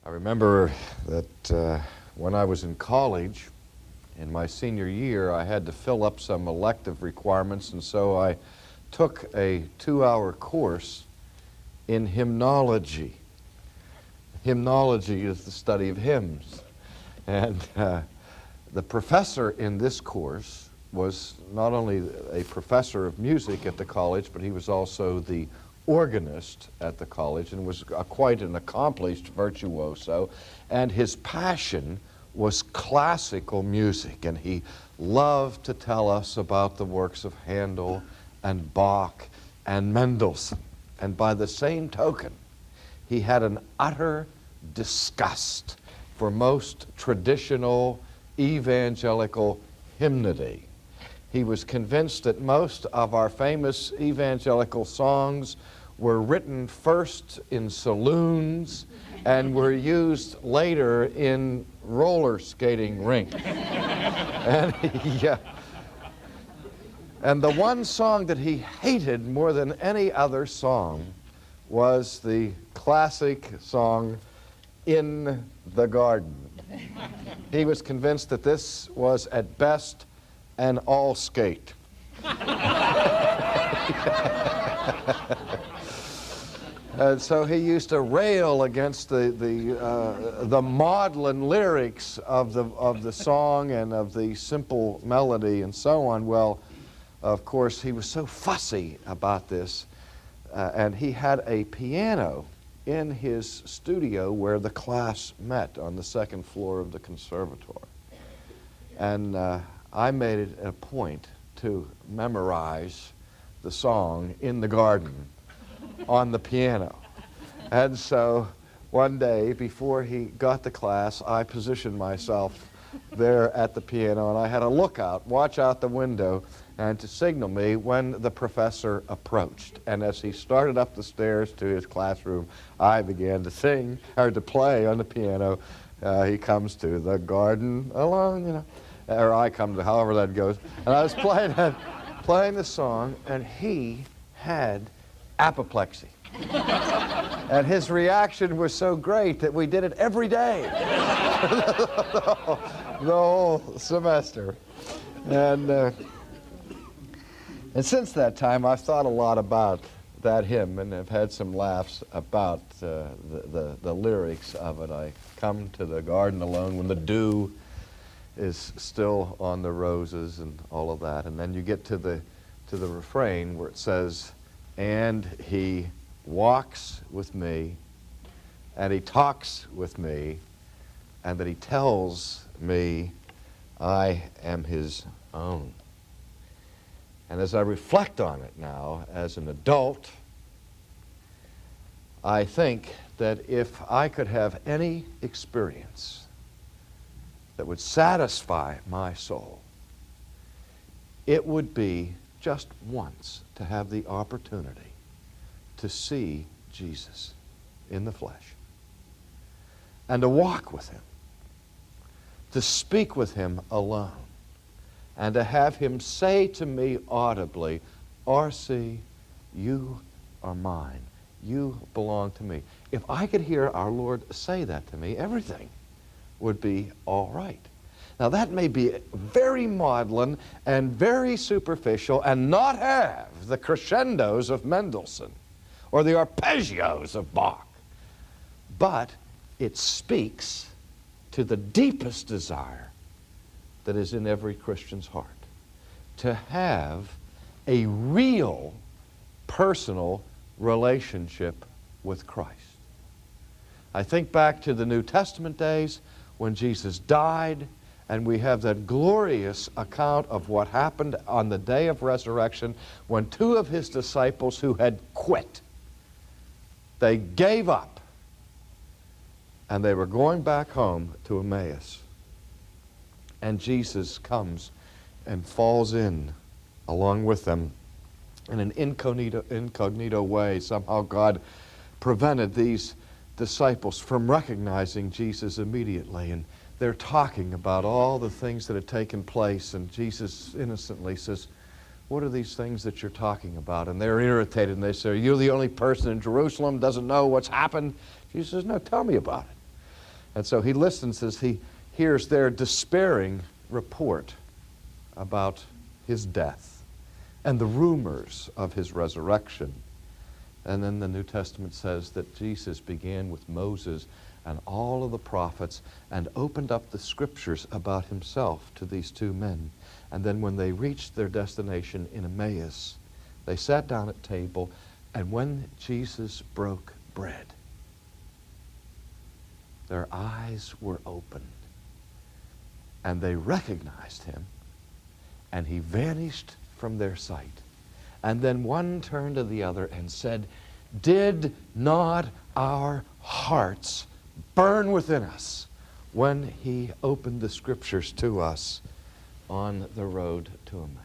I remember that when I was in college, in my senior year, I had to fill up some elective requirements, and so I took a 2-hour course in hymnology. Hymnology is the study of hymns. And the professor in this course was not only a professor of music at the college, but he was also the organist at the college and was quite an accomplished virtuoso. And his passion was classical music, and he loved to tell us about the works of Handel and Bach and Mendelssohn. And by the same token, he had an utter disgust for most traditional evangelical hymnody. He was convinced that most of our famous evangelical songs were written first in saloons and were used later in roller skating rinks. And the one song that he hated more than any other song was the classic song, "In the Garden." He was convinced that this was at best an all skate. And so he used to rail against the maudlin lyrics of the song and of the simple melody and so on. Well, of course, he was so fussy about this, and he had a piano in his studio where the class met on the second floor of the conservatory. And I made it a point to memorize the song "In the Garden" on the piano. And so one day before he got to class, I positioned myself there at the piano, and I had a lookout, watch out the window, and to signal me when the professor approached. And as he started up the stairs to his classroom, I began to sing, or to play on the piano. He comes to the garden alone, or I come to, however that goes. And I was playing the song, and he had apoplexy. And his reaction was so great that we did it every day the whole semester. And since that time, I've thought a lot about that hymn and have had some laughs about the lyrics of it. I come to the garden alone when the dew is still on the roses and all of that. And then you get to the refrain where it says, "And he walks with me, and he talks with me, and that he tells me I am his own." And as I reflect on it now as an adult, I think that if I could have any experience that would satisfy my soul, it would be just once to have the opportunity to see Jesus in the flesh and to walk with him, to speak with him alone, and to have him say to me audibly, "R.C., you are mine. You belong to me." If I could hear our Lord say that to me, everything would be all right. Now, that may be very maudlin and very superficial and not have the crescendos of Mendelssohn or the arpeggios of Bach, but it speaks to the deepest desire that is in every Christian's heart, to have a real personal relationship with Christ. I think back to the New Testament days when Jesus died, and we have that glorious account of what happened on the day of resurrection when two of his disciples who had quit, they gave up, and they were going back home to Emmaus. And Jesus comes and falls in along with them in an incognito way. Somehow God prevented these disciples from recognizing Jesus immediately. And they're talking about all the things that had taken place. And Jesus innocently says, "What are these things that you're talking about?" And they're irritated, and they say, "You're the only person in Jerusalem who doesn't know what's happened." Jesus says, "No, tell me about it." And so he listens as he hears their despairing report about his death and the rumors of his resurrection. And then the New Testament says that Jesus began with Moses and all of the prophets and opened up the scriptures about himself to these two men. And then when they reached their destination in Emmaus, they sat down at table, and when Jesus broke bread, their eyes were opened, and they recognized him, and he vanished from their sight. And then one turned to the other and said, "Did not our hearts burn within us when he opened the scriptures to us on the road to Emmaus?"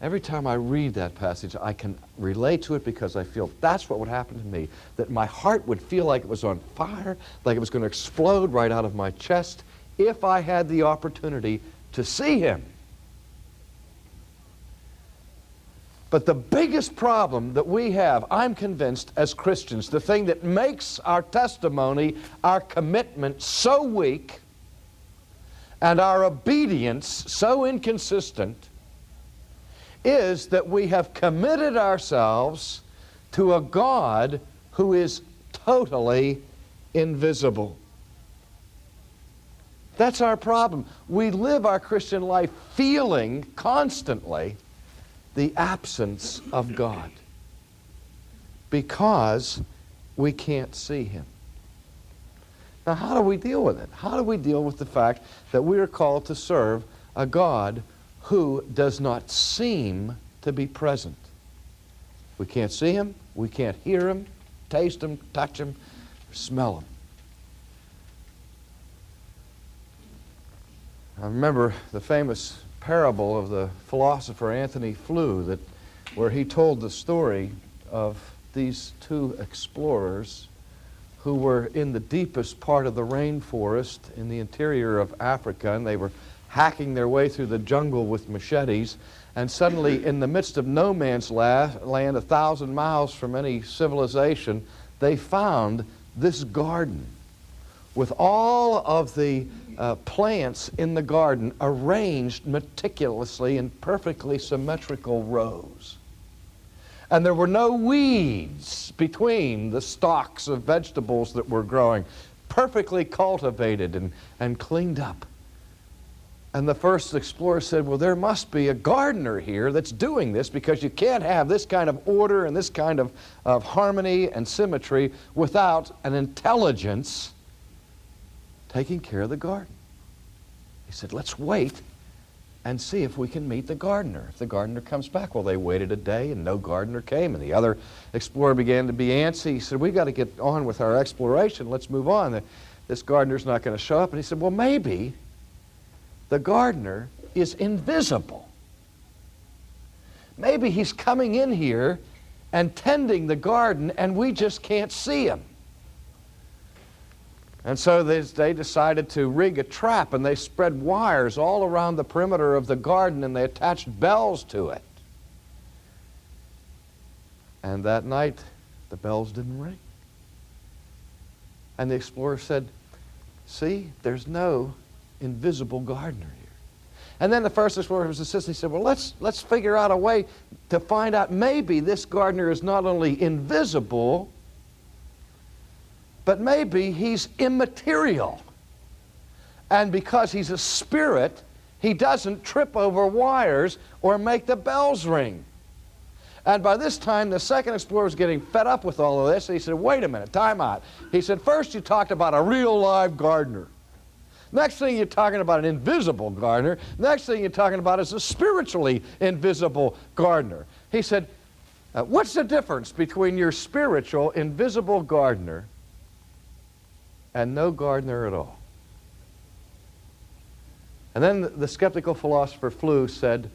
Every time I read that passage, I can relate to it because I feel that's what would happen to me, that my heart would feel like it was on fire, like it was going to explode right out of my chest if I had the opportunity to see him. But the biggest problem that we have, I'm convinced, as Christians, the thing that makes our testimony, our commitment so weak, and our obedience so inconsistent, is that we have committed ourselves to a God who is totally invisible. That's our problem. We live our Christian life feeling constantly the absence of God because we can't see him. Now, how do we deal with it? How do we deal with the fact that we are called to serve a God who does not seem to be present? We can't see him, we can't hear him, taste him, touch him, smell him. I remember the famous parable of the philosopher Anthony Flew, where he told the story of these two explorers who were in the deepest part of the rainforest in the interior of Africa, and they were hacking their way through the jungle with machetes, and suddenly in the midst of no man's land, 1,000 miles from any civilization, they found this garden with all of the plants in the garden arranged meticulously in perfectly symmetrical rows. And there were no weeds between the stalks of vegetables that were growing, perfectly cultivated and cleaned up. And the first explorer said, well, there must be a gardener here that's doing this, because you can't have this kind of order and this kind of harmony and symmetry without an intelligence taking care of the garden. He said, let's wait and see if we can meet the gardener. If the gardener comes back. Well, they waited a day and no gardener came, and the other explorer began to be antsy. He said, we've got to get on with our exploration. Let's move on. This gardener's not going to show up. And he said, well, maybe the gardener is invisible. Maybe he's coming in here and tending the garden and we just can't see him. And so they decided to rig a trap, and they spread wires all around the perimeter of the garden, and they attached bells to it. And that night, the bells didn't ring. And the explorer said, see, there's no invisible gardener here. And then the first explorer was assistant. He said, well, let's figure out a way to find out, maybe this gardener is not only invisible, but maybe he's immaterial. And because he's a spirit, he doesn't trip over wires or make the bells ring. And by this time, the second explorer was getting fed up with all of this. And he said, wait a minute, time out. He said, first you talked about a real live gardener. Next thing you're talking about an invisible gardener. Next thing you're talking about is a spiritually invisible gardener. He said, what's the difference between your spiritual invisible gardener and no gardener at all? And then the skeptical philosopher Flew said,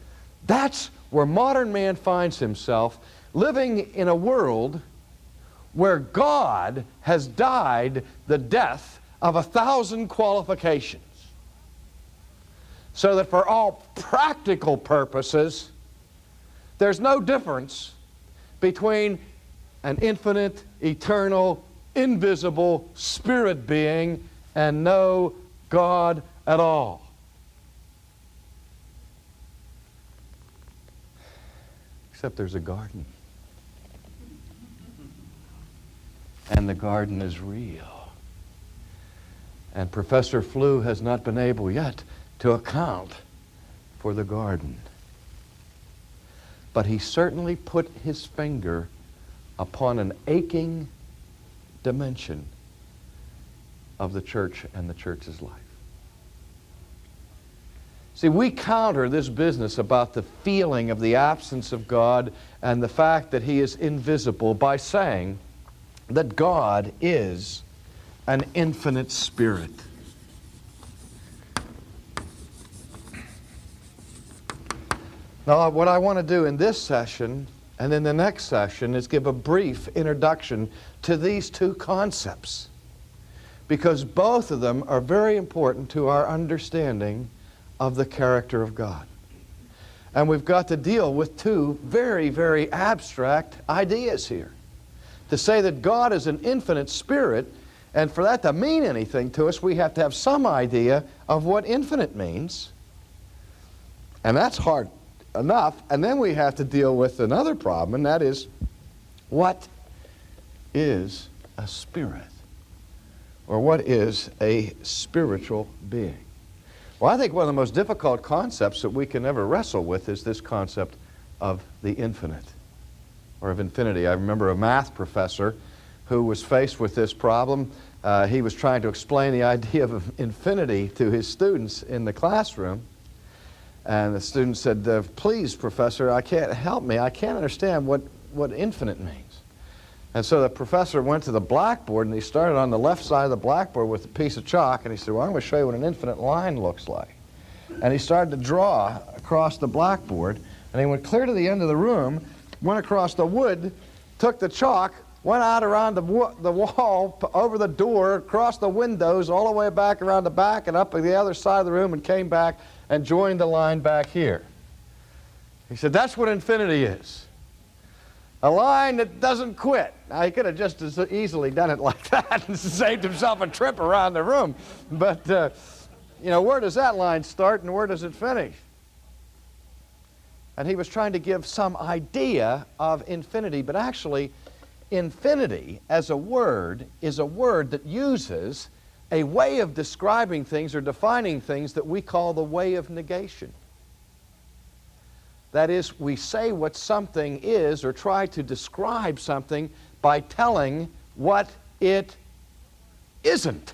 that's where modern man finds himself, living in a world where God has died the death of 1,000 qualifications. So that for all practical purposes, there's no difference between an infinite, eternal, invisible spirit being and no God at all. Except there's a garden. And the garden is real. And Professor Flew has not been able yet to account for the garden. But he certainly put his finger upon an aching dimension of the church and the church's life. See, we counter this business about the feeling of the absence of God and the fact that He is invisible by saying that God is an infinite spirit. Now, what I want to do in this session and in the next session is give a brief introduction to these two concepts, because both of them are very important to our understanding of the character of God. And we've got to deal with two very, very abstract ideas here. To say that God is an infinite spirit, and for that to mean anything to us, we have to have some idea of what infinite means. And that's hard enough. And then we have to deal with another problem, and that is, what is a spirit? Or what is a spiritual being? Well, I think one of the most difficult concepts that we can ever wrestle with is this concept of the infinite, or of infinity. I remember a math professor who was faced with this problem. He was trying to explain the idea of infinity to his students in the classroom. And the student said, please, professor, I can't understand what infinite means. And so the professor went to the blackboard, and he started on the left side of the blackboard with a piece of chalk, and he said, well, I'm going to show you what an infinite line looks like. And he started to draw across the blackboard, and he went clear to the end of the room, went across the wood, took the chalk, went out around the wall, over the door, across the windows, all the way back around the back and up to the other side of the room, and came back and joined the line back here. He said, that's what infinity is. A line that doesn't quit. Now, he could have just as easily done it like that and saved himself a trip around the room. But, where does that line start and where does it finish? And he was trying to give some idea of infinity, but actually, infinity as a word is a word that uses a way of describing things or defining things that we call the way of negation. That is, we say what something is or try to describe something by telling what it isn't.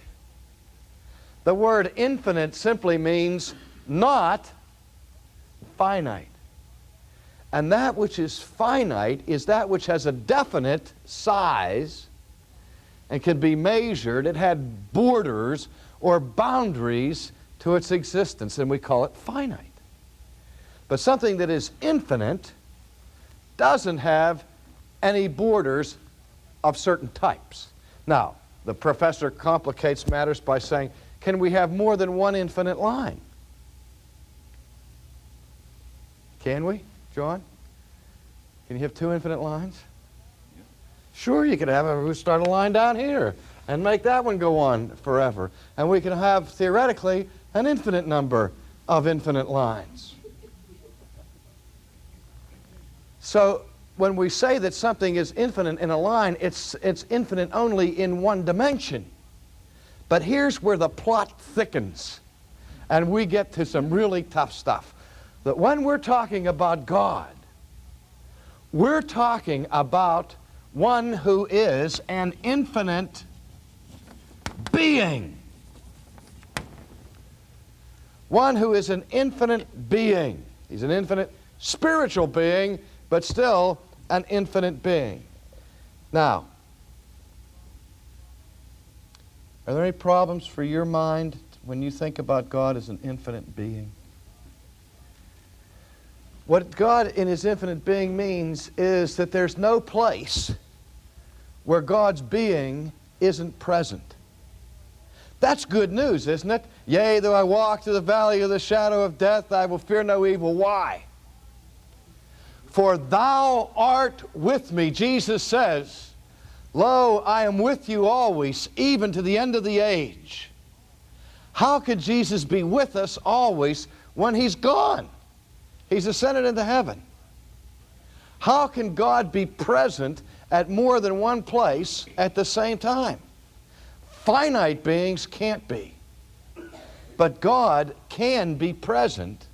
The word infinite simply means not finite. And that which is finite is that which has a definite size and can be measured. It had borders or boundaries to its existence, and we call it finite. But something that is infinite doesn't have any borders of certain types. Now, the professor complicates matters by saying, can we have more than one infinite line? Can we, John? Can you have two infinite lines? Sure, you could we start a line down here and make that one go on forever. And we can have, theoretically, an infinite number of infinite lines. So when we say that something is infinite in a line, it's infinite only in one dimension. But here's where the plot thickens, and we get to some really tough stuff. That when we're talking about God, we're talking about one who is an infinite being. One who is an infinite being. He's an infinite spiritual being, but still an infinite being. Now, are there any problems for your mind when you think about God as an infinite being? What God in His infinite being means is that there's no place where God's being isn't present. That's good news, isn't it? Yea, though I walk through the valley of the shadow of death, I will fear no evil. Why? For thou art with me, Jesus says. Lo, I am with you always, even to the end of the age. How could Jesus be with us always when He's gone? He's ascended into heaven. How can God be present at more than one place at the same time? Finite beings can't be. But God can be present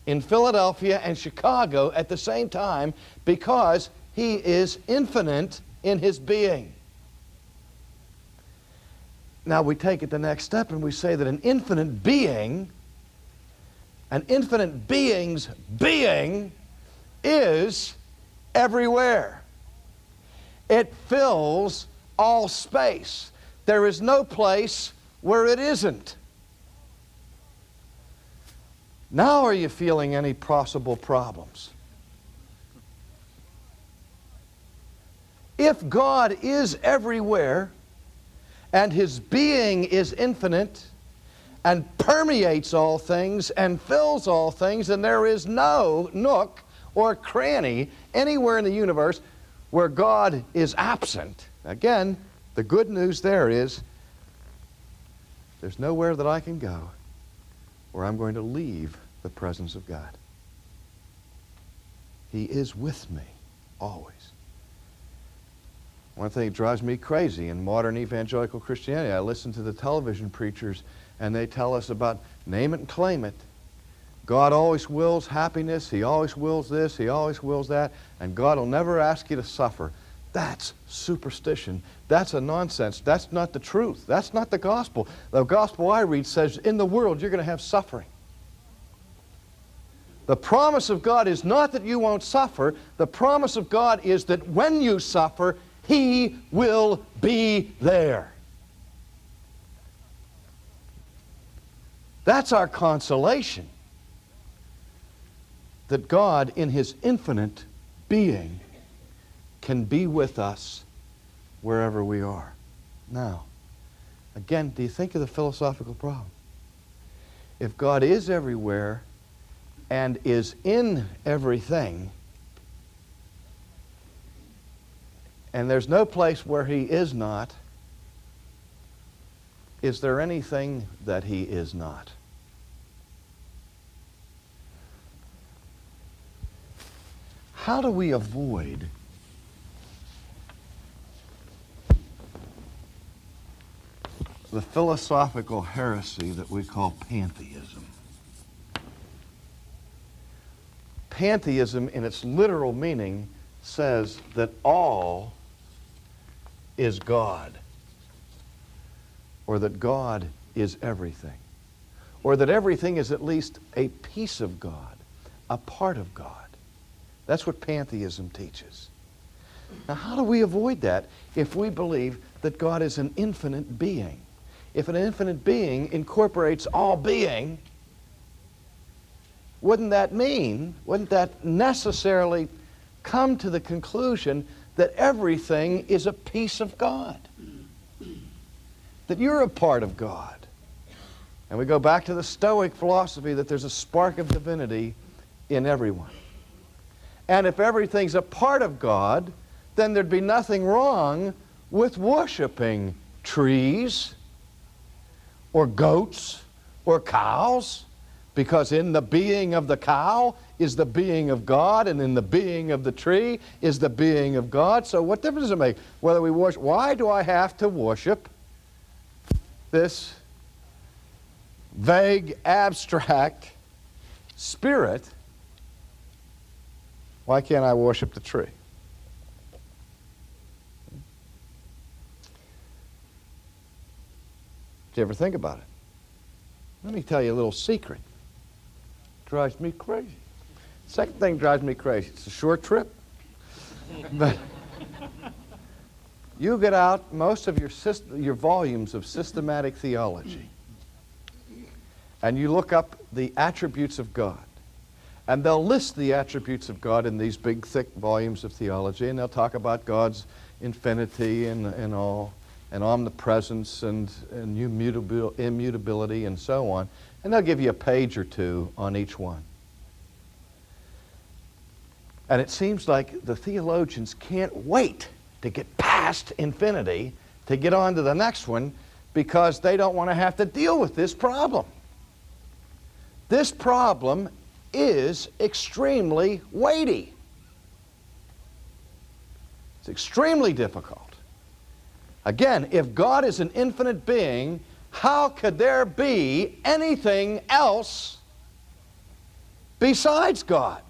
in Philadelphia and Chicago at the same time because He is infinite in His being. Now we take it the next step and we say that an infinite being's being is everywhere. It fills all space. There is no place where it isn't. Now are you feeling any possible problems? If God is everywhere and His being is infinite and permeates all things and fills all things, and there is no nook or cranny anywhere in the universe where God is absent. Again, the good news there is there's nowhere that I can go where I'm going to leave the presence of God. He is with me always. One thing that drives me crazy in modern evangelical Christianity, I listen to the television preachers and they tell us about name it and claim it. God always wills happiness, He always wills this, He always wills that, and God will never ask you to suffer. That's superstition. That's a nonsense. That's not the truth. That's not the gospel. The gospel I read says in the world you're going to have suffering. The promise of God is not that you won't suffer. The promise of God is that when you suffer, He will be there. That's our consolation. That God, in His infinite being, can be with us wherever we are. Now, again, do you think of the philosophical problem? If God is everywhere and is in everything, and there's no place where He is not, is there anything that He is not? How do we avoid the philosophical heresy that we call pantheism? Pantheism, in its literal meaning, says that all is God, or that God is everything, or that everything is at least a piece of God, a part of God. That's what pantheism teaches. Now, how do we avoid that if we believe that God is an infinite being? If an infinite being incorporates all being, wouldn't that necessarily come to the conclusion that everything is a piece of God? That you're a part of God. And we go back to the Stoic philosophy that there's a spark of divinity in everyone. And if everything's a part of God, then there'd be nothing wrong with worshiping trees or goats or cows, because in the being of the cow is the being of God, and in the being of the tree is the being of God. So what difference does it make whether we worship? Why do I have to worship this vague, abstract spirit? Why can't I worship the tree? Did you ever think about it? Let me tell you a little secret. It drives me crazy. Second thing drives me crazy. It's a short trip. But you get out most of your volumes of systematic theology, and you look up the attributes of God. And they'll list the attributes of God in these big, thick volumes of theology, and they'll talk about God's infinity and all, and omnipresence and immutability and so on. And they'll give you a page or two on each one. And it seems like the theologians can't wait to get past infinity, to get on to the next one, because they don't want to have to deal with this problem. This problem is extremely weighty. It's extremely difficult. Again, if God is an infinite being, how could there be anything else besides God?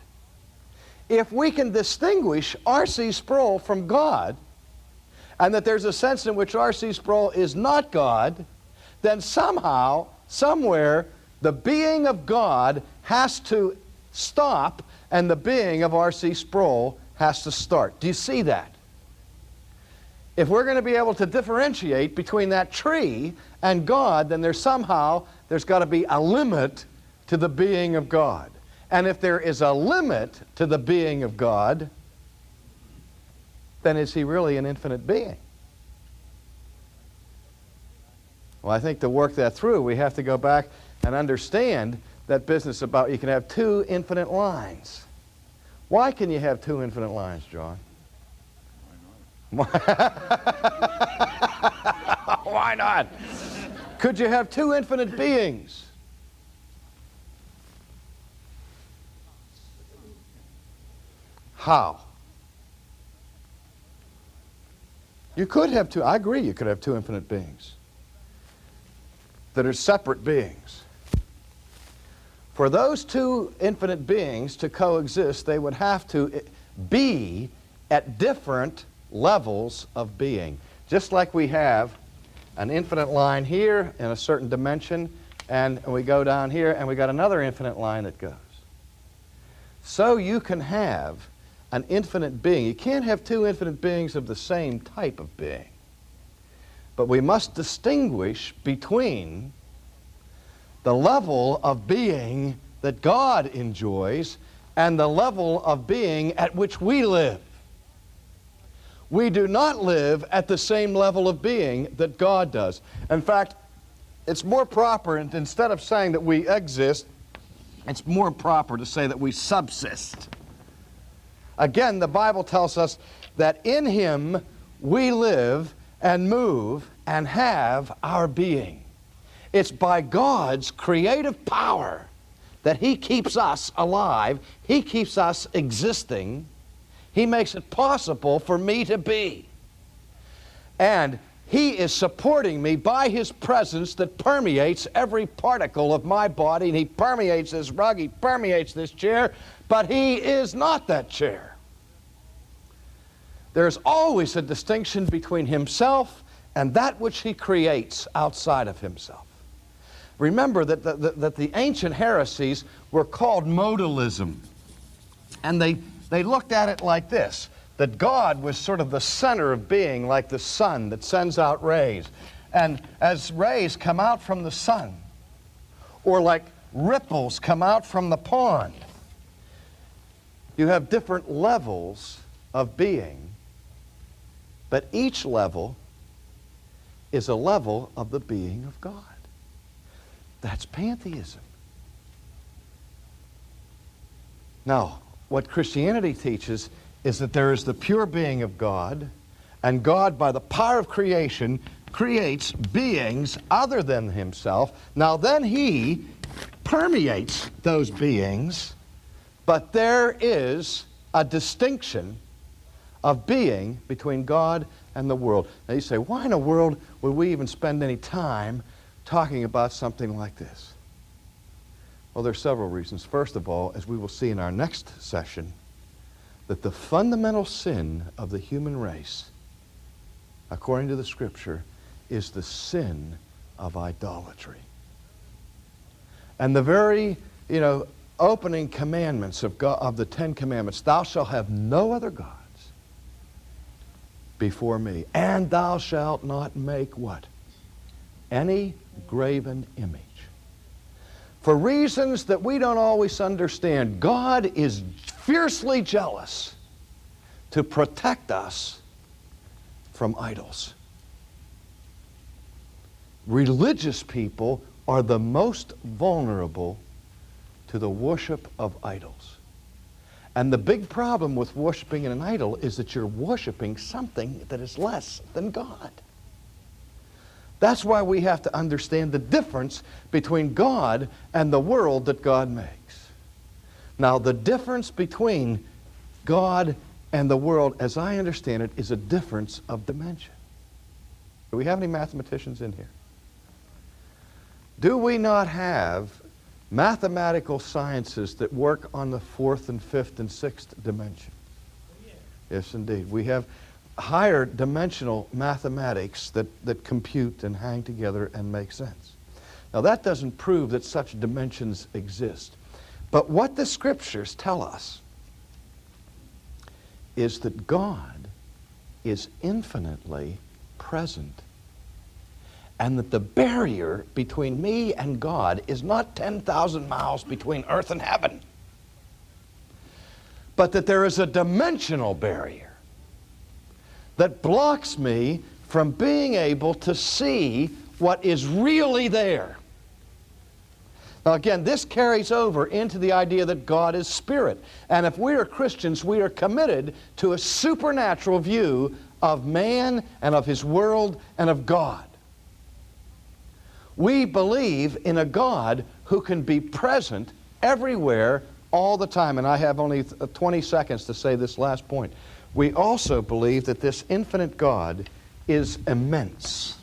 If we can distinguish R.C. Sproul from God, and that there's a sense in which R.C. Sproul is not God, then somehow, somewhere, the being of God has to stop and the being of R.C. Sproul has to start. Do you see that? If we're going to be able to differentiate between that tree and God, then there's got to be a limit to the being of God. And if there is a limit to the being of God, then is he really an infinite being? Well, I think to work that through, we have to go back and understand that business about you can have two infinite lines. Why can you have two infinite lines, John? Why not? Could you have two infinite beings? How? You could have two. I agree, you could have two infinite beings that are separate beings. For those two infinite beings to coexist, they would have to be at different levels of being. Just like we have an infinite line here in a certain dimension, and we go down here and we got another infinite line that goes. So you can have an infinite being. You can't have two infinite beings of the same type of being. But we must distinguish between the level of being that God enjoys and the level of being at which we live. We do not live at the same level of being that God does. In fact, it's more proper, and instead of saying that we exist, it's more proper to say that we subsist. Again, the Bible tells us that in Him we live and move and have our being. It's by God's creative power that He keeps us alive, He keeps us existing, He makes it possible for me to be. And He is supporting me by His presence that permeates every particle of my body, and He permeates this rug, He permeates this chair, but He is not that chair. There's always a distinction between Himself and that which He creates outside of Himself. Remember that the ancient heresies were called modalism, and they looked at it like this, that God was sort of the center of being, like the sun that sends out rays. And as rays come out from the sun, or like ripples come out from the pond, you have different levels of being, but each level is a level of the being of God. That's pantheism. Now, what Christianity teaches is that there is the pure being of God, and God, by the power of creation, creates beings other than Himself. Now then He permeates those beings, but there is a distinction of being between God and the world. Now you say, why in the world would we even spend any time talking about something like this? Well, there are several reasons. First of all, as we will see in our next session, that the fundamental sin of the human race, according to the Scripture, is the sin of idolatry. And the very, opening commandments of God, of the Ten Commandments, thou shalt have no other gods before me, and thou shalt not make what? Any graven image. For reasons that we don't always understand, God is fiercely jealous to protect us from idols. Religious people are the most vulnerable to the worship of idols. And the big problem with worshiping an idol is that you're worshiping something that is less than God. That's why we have to understand the difference between God and the world that God makes. Now, the difference between God and the world, as I understand it, is a difference of dimension. Do we have any mathematicians in here? Do we not have mathematical sciences that work on the fourth and fifth and sixth dimension? Yes, indeed. We have higher dimensional mathematics that compute and hang together and make sense. Now, that doesn't prove that such dimensions exist. But what the Scriptures tell us is that God is infinitely present, and that the barrier between me and God is not 10,000 miles between earth and heaven, but that there is a dimensional barrier that blocks me from being able to see what is really there. Now again, this carries over into the idea that God is spirit. And if we are Christians, we are committed to a supernatural view of man and of his world and of God. We believe in a God who can be present everywhere all the time. And I have only 20 seconds to say this last point. We also believe that this infinite God is immense.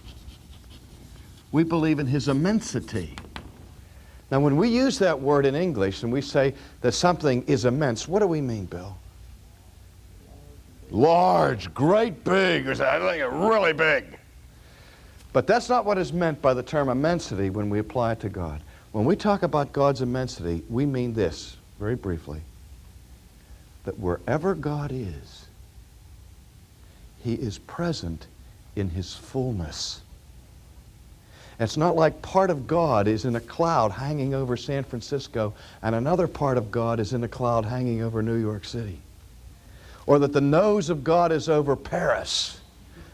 We believe in his immensity. Now, when we use that word in English and we say that something is immense, what do we mean, Bill? Large, great, big, or something really big. But that's not what is meant by the term immensity when we apply it to God. When we talk about God's immensity, we mean this, very briefly, that wherever God is, he is present in his fullness. It's not like part of God is in a cloud hanging over San Francisco and another part of God is in a cloud hanging over New York City. Or that the nose of God is over Paris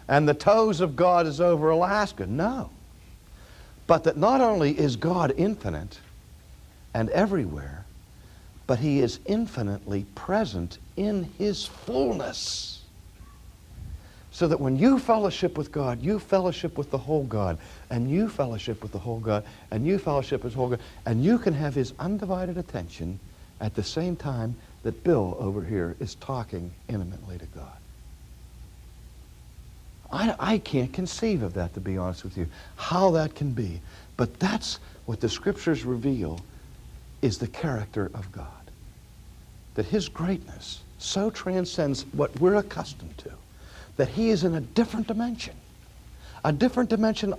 and the toes of God is over Alaska. No. But that not only is God infinite and everywhere, but he is infinitely present in his fullness. So that when you fellowship with God, you fellowship with the whole God, and you fellowship with the whole God, and you fellowship with the whole God, and you can have his undivided attention at the same time that Bill over here is talking intimately to God. I can't conceive of that, to be honest with you, how that can be. But that's what the Scriptures reveal is the character of God. That his greatness so transcends what we're accustomed to, that he is in a different dimension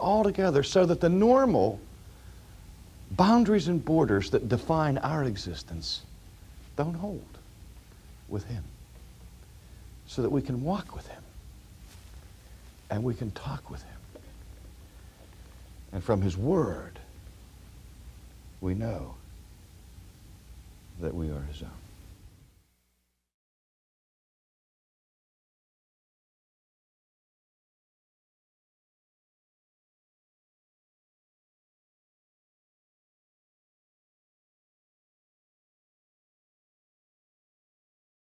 altogether, so that the normal boundaries and borders that define our existence don't hold with him, so that we can walk with him and we can talk with him. And from his word, we know that we are his own.